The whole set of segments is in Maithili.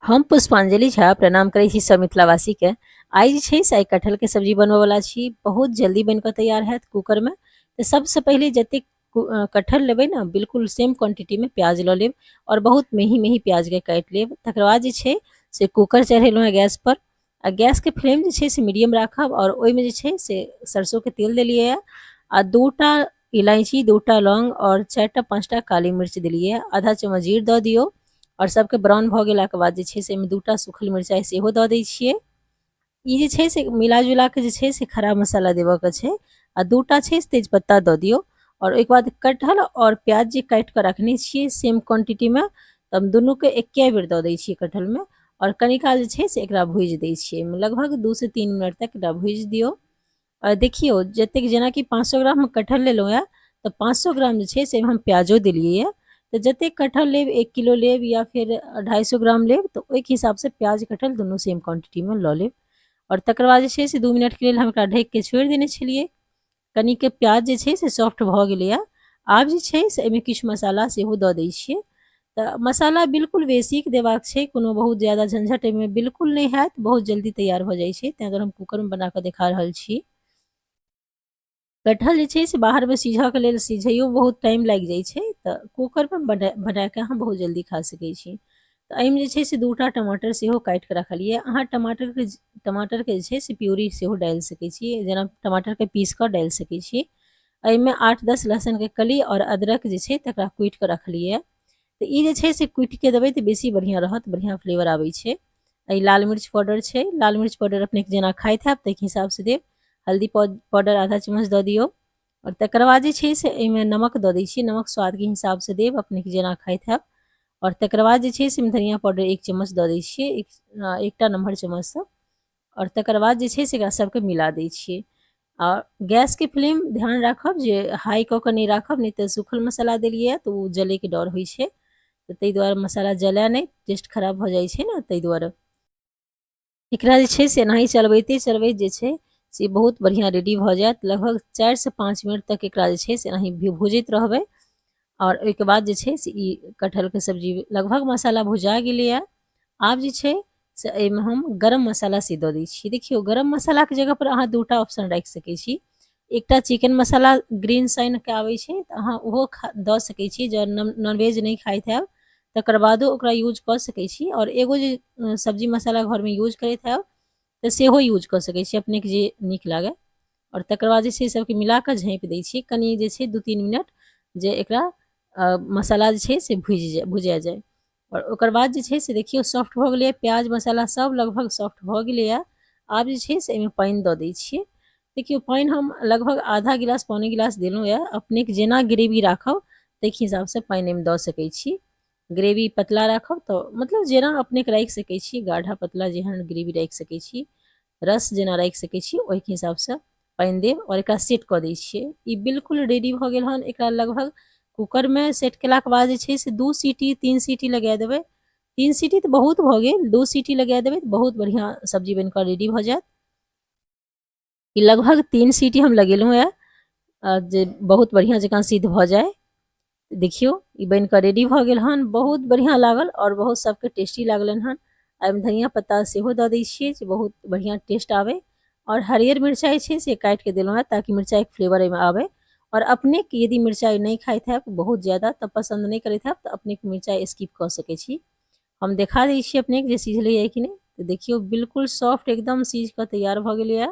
हम पुष्पांजलि झा प्रणाम करै छी सब मिथिलावासी के। आइ जे छै से आइ कटहल के सब्जी बनबे वाला छी। बहुत जल्दी बन के तैयार हैत कुकर में। तो सबसे पहले जते कटहल लेबै ना बिल्कुल सेम क्वांटिटी में प्याज ल लेब और बहुत मेही मेही प्याज के काट लेब। तकर बाद जे छै से कुकर चढ़ेलहुँ है गैस पर आ गैस के फ्लेम जे छै से मीडियम राखब और ओहिमे जे छै से सरसों के तेल देलिए है आ 2टा इलायची 2टा लौंग और 4टा 5टा काली मिर्च देलिए। आधा चम्मच जीर दऽ दियौ और सबके ब्राउन भऽ गेलाके बाद जे छै से एहिमे 2टा सूखल मिरचाइ सेहो दऽ दै छियै। ई जे छै से मिला जुला के जे छै से खड़ा मसाला देबऽ के छै आ 2टा छै से तेजपत्ता दऽ दियौ और ओहिके बाद कटहल और प्याज जे काटि कऽ रखने छियै सेम क्वांटिटी में तऽ हम दुनू के एके बेर दऽ दै छियै कटहल में और कनी काल जे छै से एकरा भूजि दै छियै। लगभग 2 से 3 मिनट तक एकरा भूजि दियौ। और देखियो जतेक जेनाकि 500 ग्राम कटहल लेलहुँ है तो 500 ग्राम जे छै से हम प्याजो देलिए है। तो जतेक कटहल लेब 1 किलो लेब या फिर 250 ग्राम लेब तो ओहि हिसाब से प्याज कटहल दुनू सेम क्वांटिटी में लऽ लेब। और तकर बाद जे छै से 2 मिनट के लेल हम एकरा ढकि के छोड़ि देने छलिए। कनी के प्याज जे छै से सॉफ्ट भऽ गेलैया। आब जे छै से एहिमे किछु मसाला सेहो दऽ दै छियै। तऽ मसाला बिल्कुल बेसिक देबाक छै, कोनो बहुत ज़्यादा झंझट एहिमे बिल्कुल नहीं हैत, बहुत जल्दी तैयार भऽ जाइ छै। तेँ दुआरे हम कुकर में बना कऽ देखा रहल छी। कटहल जे छै से बाहर में सीझऽ के लेल सीझैयो बहुत टाइम लागि जाइ छै तऽ कुकर में बना के अहाँ बहुत जल्दी खा सकै छी। तऽ एहिमे जे छै से 2टा टमाटर सेहो काटि कऽ रखलिए। अहाँ टमाटर के जे छै से प्यूरी सेहो डालि सकै छी, जेना टमाटर के पीस कऽ डालि सकै छी। एहिमे 8-10 लहसुन के कली और अदरक जे छै तकरा कूटि कऽ रखलिए। तऽ ई जे छै से कुटि के देबै तऽ बेसी बढ़िआँ रहत, बढ़िआँ फ्लेवर आबै छै। एहि लाल मिर्च पाउडर छै, लाल मिर्च पाउडर अपनेके जेना खाइत हैब ताहि हिसाबसँ देब। हल्दी पाउडर आधा चम्मच दऽ दियौ और तकर बाद जे छै से एहिमे नमक दऽ दै छियै। नमक स्वादके हिसाबसँ देब, अपनेके जेना खाइत हैब। और तकर बाद जे छै से धनिया पाउडर 1 चम्मच दऽ दै छियै, एकटा नमहर चम्मचसँ। और तकर बाद जे छै से एकरा सबके मिला दै छियै। और गैस के फ्लेम ध्यान राखब जे हाई कऽ के नहीं राखब, नहीं तऽ सूखल मसाला देलिए तऽ ओ जले के डर होइ छै। तऽ ताहि दुआरे मसाला जलाए नहीं, टेस्ट खराब भऽ जाइ छै ने, ताहि दुआरे एकरा जे छै से एनाही चलबैते चलबैत जे छै से बहुत बढ़िआँ रेडी भऽ जायत। लगभग 4 से 5 मिनट तक एकरा जे छै से एनाही भूजैत रहबै। और ओहिके बाद जे छै से ई कटहलके सब्जी लगभग मसाला भुजा गेलैए। आब जे छै से एहिमे हम गरम मसाला से दऽ दै छियै। देखियौ गरम मसालाके जगह पर अहाँ 2टा ऑप्शन राखि सकै छी। एकटा चिकन मसाला ग्रीन साइनके आबै छै तऽ अहाँ ओहो दऽ सकै छी, जँ नॉनवेज नहीं खाइत हैब तकर बादो ओकरा यूज कऽ सकै छी। और एगो जे सब्जी मसाला घरमे यूज करैत हैब तऽ सेहो यूज कऽ सकै छी, अपनेके जे नीक लागै। और तकर बाद जे छै सबके मिला कऽ झाँपि दै छियै कनि जे छै 2-3 मिनट, जे एकरा मसाला जे छै से भुजा जाए। और ओकर बाद जे छै से देखियौ सॉफ्ट भऽ गेलैए, प्याज मसाला सब लगभग सॉफ्ट भऽ गेलैए। आब जे छै से एहिमे पानि दऽ दै छियै। देखियौ पानि हम लगभग आधा गिलास पौने गिलास देलहुँ यए। अपनेके जेना ग्रेवी राखब ताहिके हिसाबसँ पानि एहिमे दऽ सकै छी। ग्रेवी पतला राखब तऽ मतलब जेना अपनेके राखि सकै छी, गाढ़ा पतला जेहन ग्रेवी राखि सकै छी, रस जेना राखि सकै छी, ओहिके हिसाबसँ पानि देब और एकरा सेट कऽ दै छियै। ई बिल्कुल रेडी भऽ गेल हन। एकरा लगभग कुकरमे सेट केलाके बाद जे छै से 2 सीटी 3 सीटी लगा देबै। 3 सीटी तऽ बहुत भऽ गेल, 2 सीटी लगा देबै तऽ बहुत बढ़िआँ सब्जी बनि कऽ रेडी भऽ जायत। ई लगभग 3 सीटी हम लगेलहुँ यए, जे बहुत बढ़िआँ जकाँ सिद्ध भऽ जाए। देखियौ ई बनि कऽ रेडी भऽ गेल हन। बहुत बढ़िआँ लागल और बहुत सबके टेस्टी लागलनि हन। एहिमे धनिया पत्ता सेहो दऽ दै छियै जे बहुत बढ़िआँ टेस्ट आबै। और हरियर मिरचाइ छै से काटि कऽ देलहुँ है ताकि मिरचाइके फ्लेवर एहिमे आबै। और अपनेके यदि मिरचाइ नहीं खाइत हैब बहुत ज़्यादा, तब पसंद नहीं करैत हैब तऽ अपनेके मिरचाइ स्किप कऽ सकै छी। हम देखा दै छी अपनेके जे सिझलैए कि नहीं। तऽ देखियौ बिल्कुल सॉफ्ट एकदम सीझ कऽ तैयार भऽ गेलैए।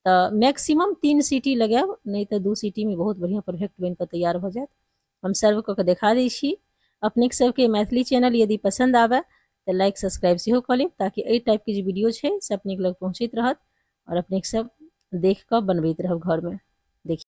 तऽ मैक्सिमम 3 सीटी लगायब, नहीं तऽ 2 सीटीमे बहुत बढ़िआँ परफेक्ट बनि कऽ तैयार भऽ जायत। हम सर्व कऽ के देखा दै छी। अपनेके सबके मैथिली चैनल यदि पसंद आबे तऽ लाइक सब्सक्राइब सेहो कऽ लेब, ताकि एहि टाइपके जे वीडियो छै से अपनेके लग पहुँचैत रहत और अपनेके सब देख कऽ बनबैत रहब घरमे।